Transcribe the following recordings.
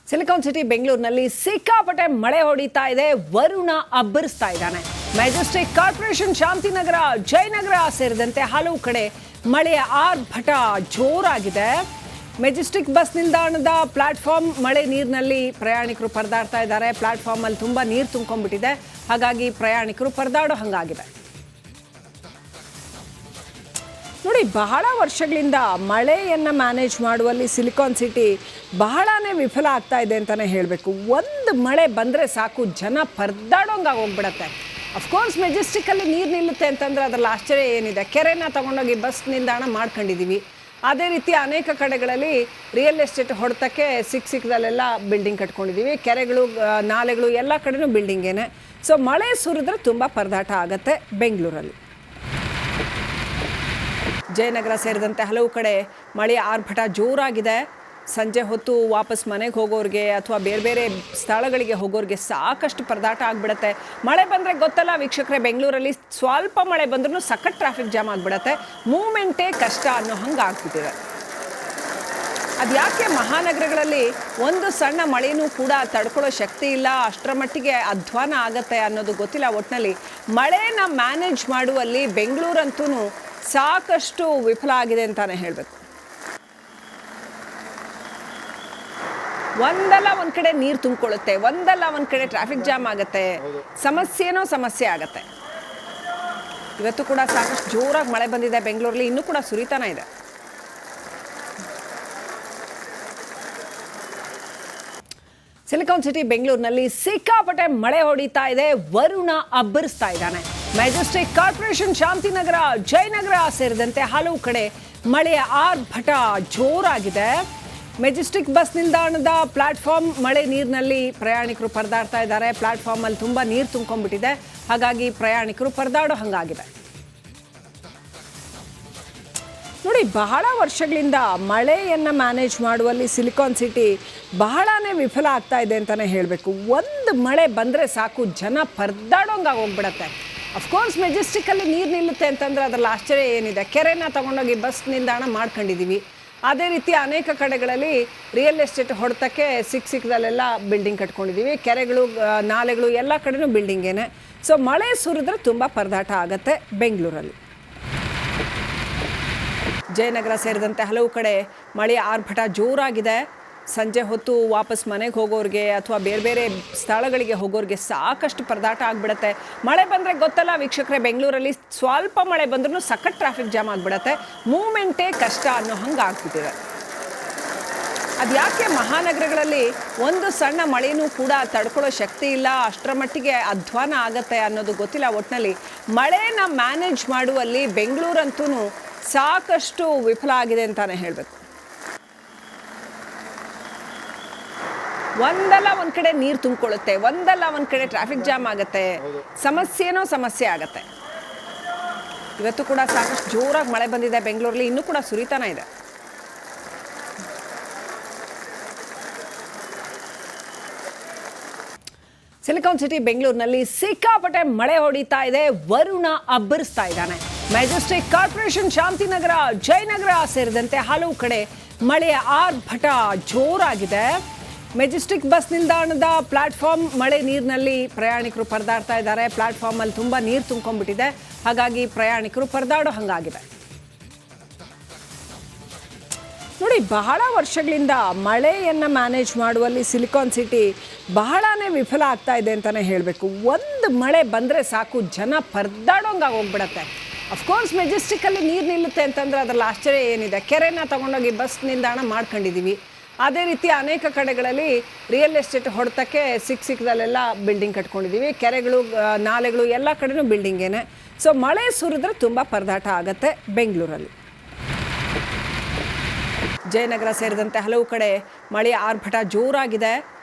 Silicon city ಬೆಂಗಳೂರಿನಲ್ಲಿ ಸಿಕ್ಕಾಪಟ್ಟೆ ಮಳೆ ಹೊಡಿತಾ ಇದೆ. ವರುಣ ಅಬ್ಬರಿಸ್ತಾ ಇದ್ದಾನೆ. ಮೆಜೆಸ್ಟಿಕ್ ಕಾರ್ಪೊರೇಷನ್, ಶಾಂತಿನಗರ, ಜಯನಗರ ಸೇರಿದಂತೆ ಹಲವು ಕಡೆ ಮಳೆಯ ಆರ್ಭಟ ಜೋರಾಗಿದೆ. ಮೆಜೆಸ್ಟಿಕ್ ಬಸ್ ನಿಲ್ದಾಣದ ಪ್ಲಾಟ್ಫಾರ್ಮ್ ಮಳೆ ನೀರಿನಲ್ಲಿ ಪ್ರಯಾಣಿಕರು ಪರದಾಡ್ತಾ ಇದ್ದಾರೆ. ಪ್ಲಾಟ್ಫಾರ್ಮ್ ಅಲ್ಲಿ ತುಂಬಾ ನೀರು ತುಂಬಿಕೊಂಡಿದೆ, ಹಾಗಾಗಿ ಪ್ರಯಾಣಿಕರು ಪರದಾಡೋ ಹಂಗಾಗಿದೆ. ನೋಡಿ, ಬಹಳ ವರ್ಷಗಳಿಂದ ಮಳೆಯನ್ನು ಮ್ಯಾನೇಜ್ ಮಾಡುವಲ್ಲಿ ಸಿಲಿಕಾನ್ ಸಿಟಿ ಬಹಳನೇ ವಿಫಲ ಆಗ್ತಾ ಇದೆ ಅಂತಲೇ ಹೇಳಬೇಕು. ಒಂದು ಮಳೆ ಬಂದರೆ ಸಾಕು, ಜನ ಪರದಾಡೋಂಗಾಗಿ ಹೋಗ್ಬಿಡತ್ತೆ. ಅಫ್ಕೋರ್ಸ್ ಮೆಜೆಸ್ಟಿಕ್ಕಲ್ಲಿ ನೀರು ನಿಲ್ಲುತ್ತೆ ಅಂತಂದರೆ ಅದರಲ್ಲಿ ಆಶ್ಚರ್ಯ ಏನಿದೆ. ಕೆರೆನ ತಗೊಂಡೋಗಿ ಬಸ್ ನಿಲ್ದಾಣ ಮಾಡ್ಕೊಂಡಿದ್ದೀವಿ. ಅದೇ ರೀತಿ ಅನೇಕ ಕಡೆಗಳಲ್ಲಿ ರಿಯಲ್ ಎಸ್ಟೇಟ್ ಹೊಡೆತಕ್ಕೆ ಸಿಕ್ಕದಲ್ಲೆಲ್ಲ ಬಿಲ್ಡಿಂಗ್ ಕಟ್ಕೊಂಡಿದ್ದೀವಿ. ಕೆರೆಗಳು, ನಾಲೆಗಳು ಎಲ್ಲ ಕಡೆನೂ ಬಿಲ್ಡಿಂಗೇನೆ. ಸೊ ಮಳೆ ಸುರಿದ್ರೆ ತುಂಬ ಪರದಾಟ ಆಗುತ್ತೆ ಬೆಂಗಳೂರಲ್ಲಿ. ಜಯನಗರ ಸೇರಿದಂತೆ ಹಲವು ಕಡೆ ಮಳೆಯ ಆರ್ಭಟ ಜೋರಾಗಿದೆ. ಸಂಜೆ ಹೊತ್ತು ವಾಪಸ್ ಮನೆಗೆ ಹೋಗೋರಿಗೆ ಅಥವಾ ಬೇರೆ ಬೇರೆ ಸ್ಥಳಗಳಿಗೆ ಹೋಗೋರಿಗೆ ಸಾಕಷ್ಟು ಪರದಾಟ ಆಗಿಬಿಡುತ್ತೆ. ಮಳೆ ಬಂದರೆ ಗೊತ್ತಲ್ಲ ವೀಕ್ಷಕರೇ, ಬೆಂಗಳೂರಲ್ಲಿ ಸ್ವಲ್ಪ ಮಳೆ ಬಂದ್ರೂ ಸಖತ್ ಟ್ರಾಫಿಕ್ ಜಾಮ್ ಆಗಿಬಿಡುತ್ತೆ. ಮೂವ್ಮೆಂಟೇ ಕಷ್ಟ ಅನ್ನೋ ಹಂಗೆ ಆಗ್ಬಿಟ್ಟಿದೆ. ಅದು ಯಾಕೆ ಮಹಾನಗರಗಳಲ್ಲಿ ಒಂದು ಸಣ್ಣ ಮಳೆಯೂ ಕೂಡ ತಡ್ಕೊಳ್ಳೋ ಶಕ್ತಿ ಇಲ್ಲ, ಅಷ್ಟರ ಮಟ್ಟಿಗೆ ಅಧ್ವಾನ ಆಗತ್ತೆ ಅನ್ನೋದು ಗೊತ್ತಿಲ್ಲ. ಒಟ್ಟಿನಲ್ಲಿ ಮಳೆನ ಮ್ಯಾನೇಜ್ ಮಾಡುವಲ್ಲಿ ಬೆಂಗಳೂರಂತೂ ಸಾಕಷ್ಟು ವಿಫಲ ಆಗಿದೆ ಅಂತಾನೆ ಹೇಳಬೇಕು. ಒಂದಲ್ಲ ಒಂದು ಕಡೆ ನೀರು ತುಂಬಿಕೊಳ್ಳುತ್ತೆ, ಒಂದಲ್ಲ ಒಂದು ಕಡೆ ಟ್ರಾಫಿಕ್ ಜಾಮ್ ಆಗುತ್ತೆ, ಸಮಸ್ಯೆ ಆಗುತ್ತೆ. ಇವತ್ತು ಕೂಡ ಸಾಕಷ್ಟು ಜೋರಾಗಿ ಮಳೆ ಬಂದಿದೆ ಬೆಂಗಳೂರಲ್ಲಿ, ಇನ್ನೂ ಕೂಡ ಸುರಿತಾನೆ ಇದೆ. ಸಿಲಿಕಾನ್ ಸಿಟಿ ಬೆಂಗಳೂರಿನಲ್ಲಿ ಸಿಕ್ಕಾಪಟ್ಟೆ ಮಳೆ ಹೊಡಿತಾ ಇದೆ. ವರುಣ ಅಬ್ಬರಿಸ್ತಾ ಇದ್ದಾನೆ. ಮೆಜೆಸ್ಟಿಕ್ ಕಾರ್ಪೊರೇಷನ್, ಶಾಂತಿನಗರ, ಜಯನಗರ ಸೇರಿದಂತೆ ಹಲವು ಕಡೆ ಮಳೆಯ ಆರ್ಭಟ ಜೋರಾಗಿದೆ. ಮೆಜೆಸ್ಟಿಕ್ ಬಸ್ ನಿಲ್ದಾಣದ ಪ್ಲಾಟ್ಫಾರ್ಮ್ ಮಳೆ ನೀರಿನಲ್ಲಿ ಪ್ರಯಾಣಿಕರು ಪರದಾಡ್ತಾ ಇದ್ದಾರೆ. ಪ್ಲಾಟ್ಫಾರ್ಮ್ ಅಲ್ಲಿ ತುಂಬಾ ನೀರು ತುಂಬಿಕೊಂಡಿದೆ, ಹಾಗಾಗಿ ಪ್ರಯಾಣಿಕರು ಪರದಾಡೋ ಹಂಗಾಗಿದೆ. ನೋಡಿ, ಬಹಳ ವರ್ಷಗಳಿಂದ ಮಳೆಯನ್ನು ಮ್ಯಾನೇಜ್ ಮಾಡುವಲ್ಲಿ ಸಿಲಿಕಾನ್ ಸಿಟಿ ಬಹಳನೇ ವಿಫಲ ಆಗ್ತಾ ಇದೆ ಅಂತಲೇ ಹೇಳಬೇಕು. ಒಂದು ಮಳೆ ಬಂದರೆ ಸಾಕು, ಜನ ಪರದಾಡೋಂಗಾಗಿ ಹೋಗ್ಬಿಡತ್ತೆ. ಅಫ್ಕೋರ್ಸ್ ಮೆಜೆಸ್ಟಿಕ್ಕಲ್ಲಿ ನೀರು ನಿಲ್ಲುತ್ತೆ ಅಂತಂದರೆ ಅದರಲ್ಲಿ ಆಶ್ಚರ್ಯ ಏನಿದೆ. ಕೆರೆನ ತಗೊಂಡೋಗಿ ಬಸ್ ನಿಲ್ದಾಣ ಮಾಡ್ಕೊಂಡಿದ್ದೀವಿ. ಅದೇ ರೀತಿ ಅನೇಕ ಕಡೆಗಳಲ್ಲಿ ರಿಯಲ್ ಎಸ್ಟೇಟ್ ಹೊಡೆತಕ್ಕೆ ಸಿಕ್ಕದಲ್ಲೆಲ್ಲ ಬಿಲ್ಡಿಂಗ್ ಕಟ್ಕೊಂಡಿದ್ದೀವಿ. ಕೆರೆಗಳು, ನಾಲೆಗಳು ಎಲ್ಲ ಕಡೆನೂ ಬಿಲ್ಡಿಂಗೇನೆ. ಸೊ ಮಳೆ ಸುರಿದ್ರೆ ತುಂಬ ಪರದಾಟ ಆಗುತ್ತೆ ಬೆಂಗಳೂರಲ್ಲಿ. ಜಯನಗರ ಸೇರಿದಂತೆ ಹಲವು ಕಡೆ ಮಳೆಯ ಆರ್ಭಟ ಜೋರಾಗಿದೆ. ಸಂಜೆ ಹೊತ್ತು ವಾಪಸ್ ಮನೆಗೆ ಹೋಗೋರಿಗೆ ಅಥವಾ ಬೇರೆ ಬೇರೆ ಸ್ಥಳಗಳಿಗೆ ಹೋಗೋರಿಗೆ ಸಾಕಷ್ಟು ಪರದಾಟ ಆಗಿಬಿಡುತ್ತೆ. ಮಳೆ ಬಂದರೆ ಗೊತ್ತಲ್ಲ ವೀಕ್ಷಕರೇ, ಬೆಂಗಳೂರಲ್ಲಿ ಸ್ವಲ್ಪ ಮಳೆ ಬಂದ್ರೂ ಸಖತ್ ಟ್ರಾಫಿಕ್ ಜಾಮ್ ಆಗಿಬಿಡುತ್ತೆ. ಮೂವ್ಮೆಂಟೇ ಕಷ್ಟ ಅನ್ನೋ ಹಂಗೆ ಆಗ್ಬಿಟ್ಟಿದೆ. ಅದು ಯಾಕೆ ಮಹಾನಗರಗಳಲ್ಲಿ ಒಂದು ಸಣ್ಣ ಮಳೆಯೂ ಕೂಡ ತಡ್ಕೊಳ್ಳೋ ಶಕ್ತಿ ಇಲ್ಲ, ಅಷ್ಟರ ಮಟ್ಟಿಗೆ ಅಧ್ವಾನ ಆಗತ್ತೆ ಅನ್ನೋದು ಗೊತ್ತಿಲ್ಲ. ಒಟ್ಟಿನಲ್ಲಿ ಮಳೆನ ಮ್ಯಾನೇಜ್ ಮಾಡುವಲ್ಲಿ ಬೆಂಗಳೂರಂತೂ ಸಾಕಷ್ಟು ವಿಫಲ ಆಗಿದೆ ಅಂತಾನೆ ಹೇಳಬೇಕು. ಒಂದಲ್ಲ ಒಂದು ಕಡೆ ನೀರು ತುಂಬಿಕೊಳ್ಳುತ್ತೆ, ಒಂದಲ್ಲ ಒಂದು ಕಡೆ ಟ್ರಾಫಿಕ್ ಜಾಮ್ ಆಗುತ್ತೆ, ಸಮಸ್ಯೆ ಆಗುತ್ತೆ. ಇವತ್ತು ಕೂಡ ಸಾಕಷ್ಟು ಜೋರಾಗಿ ಮಳೆ ಬಂದಿದೆ ಬೆಂಗಳೂರಲ್ಲಿ, ಇನ್ನೂ ಕೂಡ ಸುರಿತಾನೆ ಇದೆ. ಸಿಲಿಕಾನ್ ಸಿಟಿ ಬೆಂಗಳೂರಿನಲ್ಲಿ ಸಿಕ್ಕಾಪಟ್ಟೆ ಮಳೆ ಹೊಡಿತಾ ಇದೆ. ವರುಣ ಅಬ್ಬರಿಸ್ತಾ ಇದ್ದಾನೆ. ಮೆಜೆಸ್ಟಿಕ್ ಕಾರ್ಪೊರೇಷನ್, ಶಾಂತಿನಗರ, ಜಯನಗರ ಸೇರಿದಂತೆ ಹಲವು ಕಡೆ ಮಳೆಯ ಆರ್ಭಟ ಜೋರಾಗಿದೆ. ಮೆಜೆಸ್ಟಿಕ್ ಬಸ್ ನಿಲ್ದಾಣದ ಪ್ಲಾಟ್ಫಾರ್ಮ್ ಮಳೆ ನೀರಿನಲ್ಲಿ ಪ್ರಯಾಣಿಕರು ಪರದಾಡ್ತಾ ಇದ್ದಾರೆ. ಪ್ಲಾಟ್ಫಾರ್ಮ್ ಅಲ್ಲಿ ತುಂಬಾ ನೀರು ತುಂಬಿಕೊಂಡಿದೆ, ಹಾಗಾಗಿ ಪ್ರಯಾಣಿಕರು ಪರದಾಡೋ ಹಂಗಾಗಿದೆ. ನೋಡಿ, ಬಹಳ ವರ್ಷಗಳಿಂದ ಮಳೆಯನ್ನು ಮ್ಯಾನೇಜ್ ಮಾಡುವಲ್ಲಿ ಸಿಲಿಕಾನ್ ಸಿಟಿ ಬಹಳನೇ ವಿಫಲ ಆಗ್ತಾ ಇದೆ ಅಂತಲೇ ಹೇಳಬೇಕು. ಒಂದು ಮಳೆ ಬಂದರೆ ಸಾಕು, ಜನ ಪರದಾಡೋಂಗಾಗಿ ಹೋಗ್ಬಿಡತ್ತೆ. ಅಫ್ಕೋರ್ಸ್ ಮೆಜೆಸ್ಟಿಕ್ಕಲ್ಲಿ ನೀರು ನಿಲ್ಲುತ್ತೆ ಅಂತಂದರೆ ಅದರಲ್ಲಿ ಆಶ್ಚರ್ಯ ಏನಿದೆ. ಕೆರೆನ ತಗೊಂಡೋಗಿ ಬಸ್ ನಿಲ್ದಾಣ ಮಾಡ್ಕೊಂಡಿದ್ದೀವಿ. ಅದೇ ರೀತಿ ಅನೇಕ ಕಡೆಗಳಲ್ಲಿ ರಿಯಲ್ ಎಸ್ಟೇಟ್ ಹೊಡೆತಕ್ಕೆ ಸಿಕ್ಕದಲ್ಲೆಲ್ಲ ಬಿಲ್ಡಿಂಗ್ ಕಟ್ಕೊಂಡಿದ್ದೀವಿ. ಕೆರೆಗಳು, ನಾಲೆಗಳು ಎಲ್ಲ ಕಡೆನೂ ಬಿಲ್ಡಿಂಗೇನೆ. ಸೊ ಮಳೆ ಸುರಿದ್ರೆ ತುಂಬ ಪರದಾಟ ಆಗುತ್ತೆ ಬೆಂಗಳೂರಲ್ಲಿ. ಜಯನಗರ ಸೇರಿದಂತೆ ಹಲವು ಕಡೆ ಮಳೆಯ ಆರ್ಭಟ ಜೋರಾಗಿದೆ.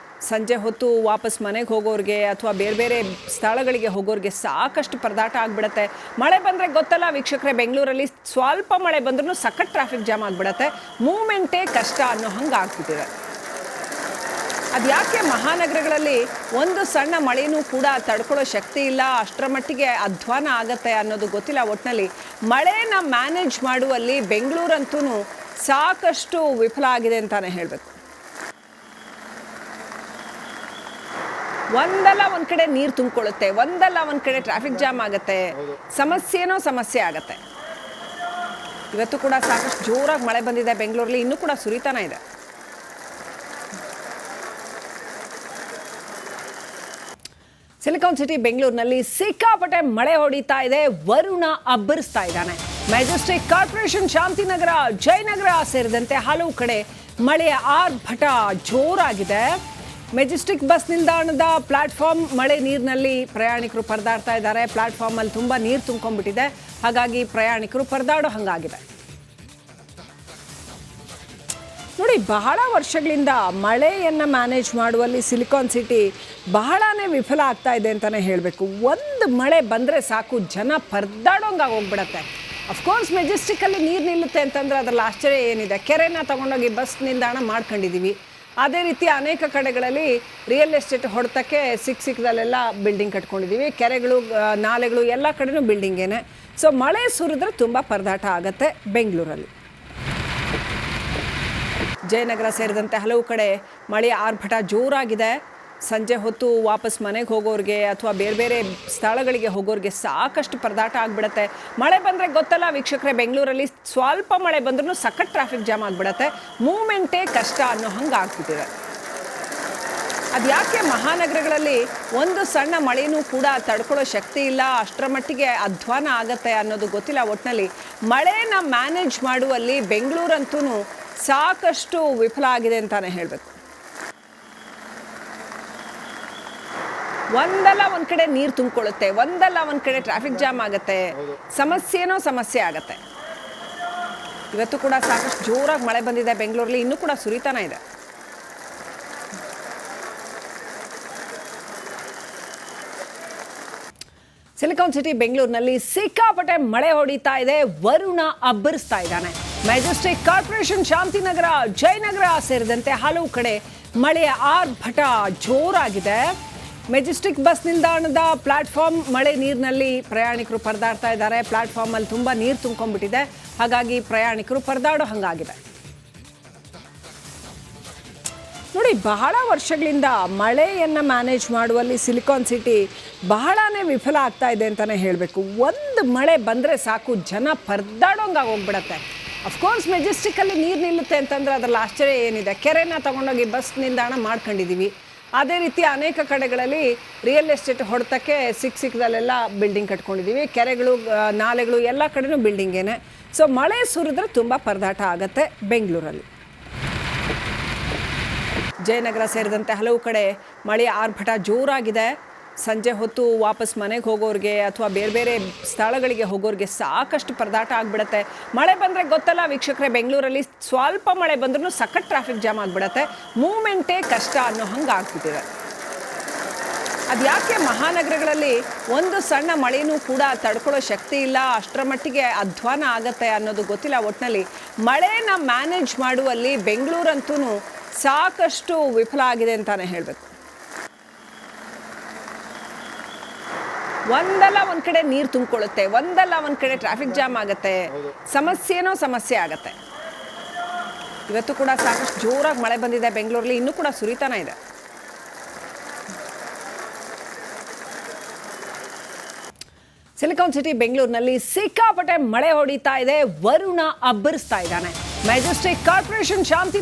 ಸಂಜೆ ಹೊತ್ತು ವಾಪಸ್ ಮನೆಗೆ ಹೋಗೋರಿಗೆ ಅಥವಾ ಬೇರೆ ಬೇರೆ ಸ್ಥಳಗಳಿಗೆ ಹೋಗೋರಿಗೆ ಸಾಕಷ್ಟು ಪರದಾಟ ಆಗಿಬಿಡುತ್ತೆ. ಮಳೆ ಬಂದರೆ ಗೊತ್ತಲ್ಲ ವೀಕ್ಷಕರೇ, ಬೆಂಗಳೂರಲ್ಲಿ ಸ್ವಲ್ಪ ಮಳೆ ಬಂದ್ರೂ ಸಖತ್ ಟ್ರಾಫಿಕ್ ಜಾಮ್ ಆಗಿಬಿಡುತ್ತೆ. ಮೂವ್ಮೆಂಟೇ ಕಷ್ಟ ಅನ್ನೋ ಹಂಗೆ ಆಗ್ಬಿಟ್ಟಿದೆ. ಅದು ಯಾಕೆ ಮಹಾನಗರಗಳಲ್ಲಿ ಒಂದು ಸಣ್ಣ ಮಳೆಯೂ ಕೂಡ ತಡ್ಕೊಳ್ಳೋ ಶಕ್ತಿ ಇಲ್ಲ, ಅಷ್ಟರ ಮಟ್ಟಿಗೆ ಅಧ್ವಾನ ಆಗತ್ತೆ ಅನ್ನೋದು ಗೊತ್ತಿಲ್ಲ. ಒಟ್ಟಿನಲ್ಲಿ ಮಳೆನ ಮ್ಯಾನೇಜ್ ಮಾಡುವಲ್ಲಿ ಬೆಂಗಳೂರಂತೂ ಸಾಕಷ್ಟು ವಿಫಲ ಆಗಿದೆ ಅಂತಾನೆ ಹೇಳಬೇಕು. ಒಂದಲ್ಲ ಒಂದ್ ಕಡೆ ನೀರು ತುಂಬಿಕೊಳ್ಳುತ್ತೆ, ಒಂದಲ್ಲ ಒಂದ್ ಕಡೆ ಟ್ರಾಫಿಕ್ ಜಾಮ್ ಆಗುತ್ತೆ, ಸಮಸ್ಯೆ ಆಗುತ್ತೆ. ಇವತ್ತು ಕೂಡ ಸಾಕಷ್ಟು ಜೋರಾಗಿ ಮಳೆ ಬಂದಿದೆ ಬೆಂಗಳೂರಲ್ಲಿ, ಇನ್ನೂ ಕೂಡ ಸುರಿತಾನೆ ಇದೆ. ಸಿಲಿಕಾನ್ ಸಿಟಿ ಬೆಂಗಳೂರಿನಲ್ಲಿ ಸಿಕ್ಕಾಪಟ್ಟೆ ಮಳೆ ಹೊಡಿತಾ ಇದೆ, ವರುಣ ಅಬ್ಬರಿಸ್ತಾ ಇದ್ದಾನೆ. ಮೆಜೆಸ್ಟಿಕ್ ಕಾರ್ಪೊರೇಷನ್, ಶಾಂತಿನಗರ, ಜಯನಗರ ಸೇರಿದಂತೆ ಹಲವು ಕಡೆ ಮಳೆಯ ಆರ್ಭಟ ಜೋರಾಗಿದೆ. ಮೆಜೆಸ್ಟಿಕ್ ಬಸ್ ನಿಲ್ದಾಣದ ಪ್ಲಾಟ್ಫಾರ್ಮ್ ಮಳೆ ನೀರಿನಲ್ಲಿ ಪ್ರಯಾಣಿಕರು ಪರದಾಡ್ತಾ ಇದ್ದಾರೆ. ಪ್ಲಾಟ್ಫಾರ್ಮ್ ಅಲ್ಲಿ ತುಂಬಾ ನೀರು ತುಂಬಿಕೊಂಡಿದೆ, ಹಾಗಾಗಿ ಪ್ರಯಾಣಿಕರು ಪರದಾಡೋ ಹಂಗಾಗಿದೆ. ನೋಡಿ, ಬಹಳ ವರ್ಷಗಳಿಂದ ಮಳೆಯನ್ನು ಮ್ಯಾನೇಜ್ ಮಾಡುವಲ್ಲಿ ಸಿಲಿಕಾನ್ ಸಿಟಿ ಬಹಳನೇ ವಿಫಲ ಆಗ್ತಾ ಇದೆ ಅಂತಲೇ ಹೇಳಬೇಕು. ಒಂದು ಮಳೆ ಬಂದರೆ ಸಾಕು, ಜನ ಪರದಾಡೋಂಗಾಗಿ ಹೋಗ್ಬಿಡತ್ತೆ. ಅಫ್ಕೋರ್ಸ್ ಮೆಜೆಸ್ಟಿಕ್ಕಲ್ಲಿ ನೀರು ನಿಲ್ಲುತ್ತೆ ಅಂತಂದರೆ ಅದರಲ್ಲಿ ಆಶ್ಚರ್ಯ ಏನಿದೆ. ಕೆರೆನ ತೊಗೊಂಡೋಗಿ ಬಸ್ ನಿಲ್ದಾಣ ಮಾಡ್ಕೊಂಡಿದ್ದೀವಿ. ಅದೇ ರೀತಿ ಅನೇಕ ಕಡೆಗಳಲ್ಲಿ ರಿಯಲ್ ಎಸ್ಟೇಟ್ ಹೊಡೆತಕ್ಕೆ ಸಿಕ್ಕದಲ್ಲೆಲ್ಲ ಬಿಲ್ಡಿಂಗ್ ಕಟ್ಕೊಂಡಿದ್ದೀವಿ. ಕೆರೆಗಳು, ನಾಲೆಗಳು ಎಲ್ಲ ಕಡೆನೂ ಬಿಲ್ಡಿಂಗೇನೆ. ಸೊ ಮಳೆ ಸುರಿದ್ರೆ ತುಂಬ ಪರದಾಟ ಆಗುತ್ತೆ ಬೆಂಗಳೂರಲ್ಲಿ. ಜಯನಗರ ಸೇರಿದಂತೆ ಹಲವು ಕಡೆ ಮಳೆಯ ಆರ್ಭಟ ಜೋರಾಗಿದೆ. ಸಂಜೆ ಹೊತ್ತು ವಾಪಸ್ ಮನೆಗೆ ಹೋಗೋರಿಗೆ ಅಥವಾ ಬೇರೆ ಬೇರೆ ಸ್ಥಳಗಳಿಗೆ ಹೋಗೋರಿಗೆ ಸಾಕಷ್ಟು ಪರದಾಟ ಆಗಿಬಿಡುತ್ತೆ. ಮಳೆ ಬಂದರೆ ಗೊತ್ತಲ್ಲ ವೀಕ್ಷಕರೇ, ಬೆಂಗಳೂರಲ್ಲಿ ಸ್ವಲ್ಪ ಮಳೆ ಬಂದ್ರೂ ಸಖತ್ ಟ್ರಾಫಿಕ್ ಜಾಮ್ ಆಗಿಬಿಡತ್ತೆ. ಮೂವ್ಮೆಂಟೇ ಕಷ್ಟ ಅನ್ನೋ ಹಂಗೆ ಆಗ್ಬಿಟ್ಟಿದೆ. ಅದು ಯಾಕೆ ಮಹಾನಗರಗಳಲ್ಲಿ ಒಂದು ಸಣ್ಣ ಮಳೆಯೂ ಕೂಡ ತಡ್ಕೊಳ್ಳೋ ಶಕ್ತಿ ಇಲ್ಲ, ಅಷ್ಟರ ಮಟ್ಟಿಗೆ ಅಧ್ವಾನ ಆಗತ್ತೆ ಅನ್ನೋದು ಗೊತ್ತಿಲ್ಲ. ಒಟ್ಟಿನಲ್ಲಿ ಮಳೆನ ಮ್ಯಾನೇಜ್ ಮಾಡುವಲ್ಲಿ ಬೆಂಗಳೂರಂತೂ ಸಾಕಷ್ಟು ವಿಫಲ ಆಗಿದೆ ಅಂತಾನೆ ಹೇಳಬೇಕು. ಒಂದಲ್ಲ ಒಂದ್ ಕಡೆ ನೀರು ತುಂಬಿಕೊಳ್ಳುತ್ತೆ, ಒಂದಲ್ಲ ಒಂದ್ ಕಡೆ ಟ್ರಾಫಿಕ್ ಜಾಮ್ ಆಗುತ್ತೆ, ಸಮಸ್ಯೆ ಆಗುತ್ತೆ. ಇವತ್ತು ಕೂಡ ಸಾಕಷ್ಟು ಜೋರಾಗಿ ಮಳೆ ಬಂದಿದೆ ಬೆಂಗಳೂರಲ್ಲಿ, ಇನ್ನೂ ಕೂಡ ಸುರಿತಾನೆ ಇದೆ. ಸಿಲಿಕಾನ್ ಸಿಟಿ ಬೆಂಗಳೂರಿನಲ್ಲಿ ಸಿಕ್ಕಾಪಟ್ಟೆ ಮಳೆ ಹೊಡಿತಾ ಇದೆ, ವರುಣ ಅಬ್ಬರಿಸ್ತಾ ಇದ್ದಾನೆ. ಮೆಜೆಸ್ಟಿಕ್ ಕಾರ್ಪೊರೇಷನ್, ಶಾಂತಿನಗರ, ಜಯನಗರ ಸೇರಿದಂತೆ ಹಲವು ಕಡೆ ಮಳೆಯ ಆರ್ಭಟ ಜೋರಾಗಿದೆ. ಮೆಜೆಸ್ಟಿಕ್ ಬಸ್ ನಿಲ್ದಾಣದ ಪ್ಲಾಟ್ಫಾರ್ಮ್ ಮಳೆ ನೀರಿನಲ್ಲಿ ಪ್ರಯಾಣಿಕರು ಪರದಾಡ್ತಾ ಇದ್ದಾರೆ. ಪ್ಲಾಟ್ಫಾರ್ಮ್ ಅಲ್ಲಿ ತುಂಬಾ ನೀರು ತುಂಬಿಕೊಂಡಿದೆ, ಹಾಗಾಗಿ ಪ್ರಯಾಣಿಕರು ಪರದಾಡೋ ಹಂಗಾಗಿದೆ. ನೋಡಿ, ಬಹಳ ವರ್ಷಗಳಿಂದ ಮಳೆಯನ್ನು ಮ್ಯಾನೇಜ್ ಮಾಡುವಲ್ಲಿ ಸಿಲಿಕಾನ್ ಸಿಟಿ ಬಹಳನೇ ವಿಫಲ ಆಗ್ತಾ ಇದೆ ಅಂತಲೇ ಹೇಳಬೇಕು. ಒಂದು ಮಳೆ ಬಂದರೆ ಸಾಕು, ಜನ ಪರದಾಡೋಂಗಾಗಿ ಹೋಗ್ಬಿಡತ್ತೆ. ಅಫ್ಕೋರ್ಸ್ ಮೆಜೆಸ್ಟಿಕ್ಕಲ್ಲಿ ನೀರು ನಿಲ್ಲುತ್ತೆ ಅಂತಂದರೆ ಅದರಲ್ಲಿ ಆಶ್ಚರ್ಯ ಏನಿದೆ. ಕೆರೆನ ತೊಗೊಂಡೋಗಿ ಬಸ್ ನಿಲ್ದಾಣ ಮಾಡ್ಕೊಂಡಿದ್ದೀವಿ. ಅದೇ ರೀತಿ ಅನೇಕ ಕಡೆಗಳಲ್ಲಿ ರಿಯಲ್ ಎಸ್ಟೇಟ್ ಹೊಡೆತಕ್ಕೆ ಸಿಕ್ಕದಲ್ಲೆಲ್ಲ ಬಿಲ್ಡಿಂಗ್ ಕಟ್ಕೊಂಡಿದ್ದೀವಿ. ಕೆರೆಗಳು, ನಾಲೆಗಳು ಎಲ್ಲ ಕಡೆನೂ ಬಿಲ್ಡಿಂಗೇನೆ. ಸೊ ಮಳೆ ಸುರಿದ್ರೆ ತುಂಬ ಪರದಾಟ ಆಗುತ್ತೆ ಬೆಂಗಳೂರಲ್ಲಿ. ಜಯನಗರ ಸೇರಿದಂತೆ ಹಲವು ಕಡೆ ಮಳೆಯ ಆರ್ಭಟ ಜೋರಾಗಿದೆ. ಸಂಜೆ ಹೊತ್ತು ವಾಪಸ್ ಮನೆಗೆ ಹೋಗೋರಿಗೆ ಅಥವಾ ಬೇರೆ ಬೇರೆ ಸ್ಥಳಗಳಿಗೆ ಹೋಗೋರಿಗೆ ಸಾಕಷ್ಟು ಪರದಾಟ ಆಗಿಬಿಡುತ್ತೆ. ಮಳೆ ಬಂದರೆ ಗೊತ್ತಲ್ಲ ವೀಕ್ಷಕರೇ, ಬೆಂಗಳೂರಲ್ಲಿ ಸ್ವಲ್ಪ ಮಳೆ ಬಂದ್ರೂ ಸಖತ್ ಟ್ರಾಫಿಕ್ ಜಾಮ್ ಆಗಿಬಿಡುತ್ತೆ. ಮೂವ್ಮೆಂಟೇ ಕಷ್ಟ ಅನ್ನೋ ಹಂಗೆ ಆಗ್ಬಿಟ್ಟಿದೆ. ಅದು ಯಾಕೆ ಮಹಾನಗರಗಳಲ್ಲಿ ಒಂದು ಸಣ್ಣ ಮಳೆಯೂ ಕೂಡ ತಡ್ಕೊಳ್ಳೋ ಶಕ್ತಿ ಇಲ್ಲ, ಅಷ್ಟರ ಮಟ್ಟಿಗೆ ಅಧ್ವಾನ ಆಗತ್ತೆ ಅನ್ನೋದು ಗೊತ್ತಿಲ್ಲ. ಒಟ್ಟಿನಲ್ಲಿ ಮಳೆನ ಮ್ಯಾನೇಜ್ ಮಾಡುವಲ್ಲಿ ಬೆಂಗಳೂರಂತೂ ಸಾಕಷ್ಟು ವಿಫಲ ಆಗಿದೆ ಅಂತಾನೆ ಹೇಳಬೇಕು. ಒಂದಲ್ಲ ಒಂದ್ ಕಡೆ ನೀರು ತುಂಬಿಕೊಳ್ಳುತ್ತೆ, ಒಂದಲ್ಲ ಒಂದ್ ಕಡೆ ಟ್ರಾಫಿಕ್ ಜಾಮ್ ಆಗುತ್ತೆ, ಸಮಸ್ಯೆ ಆಗುತ್ತೆ. ಇವತ್ತು ಕೂಡ ಸಾಕಷ್ಟು ಜೋರಾಗಿ ಮಳೆ ಬಂದಿದೆ ಬೆಂಗಳೂರಲ್ಲಿ, ಇನ್ನೂ ಕೂಡ ಸುರಿತಾನೆ ಇದೆ. ಸಿಲಿಕಾನ್ ಸಿಟಿ ಬೆಂಗಳೂರಿನಲ್ಲಿ ಸಿಕ್ಕಾಪಟ್ಟೆ ಮಳೆ ಹೊಡಿತಾ ಇದೆ, ವರುಣ ಅಬ್ಬರಿಸ್ತಾ ಇದ್ದಾನೆ. ಮೆಜೆಸ್ಟಿಕ್ ಕಾರ್ಪೊರೇಷನ್, ಶಾಂತಿ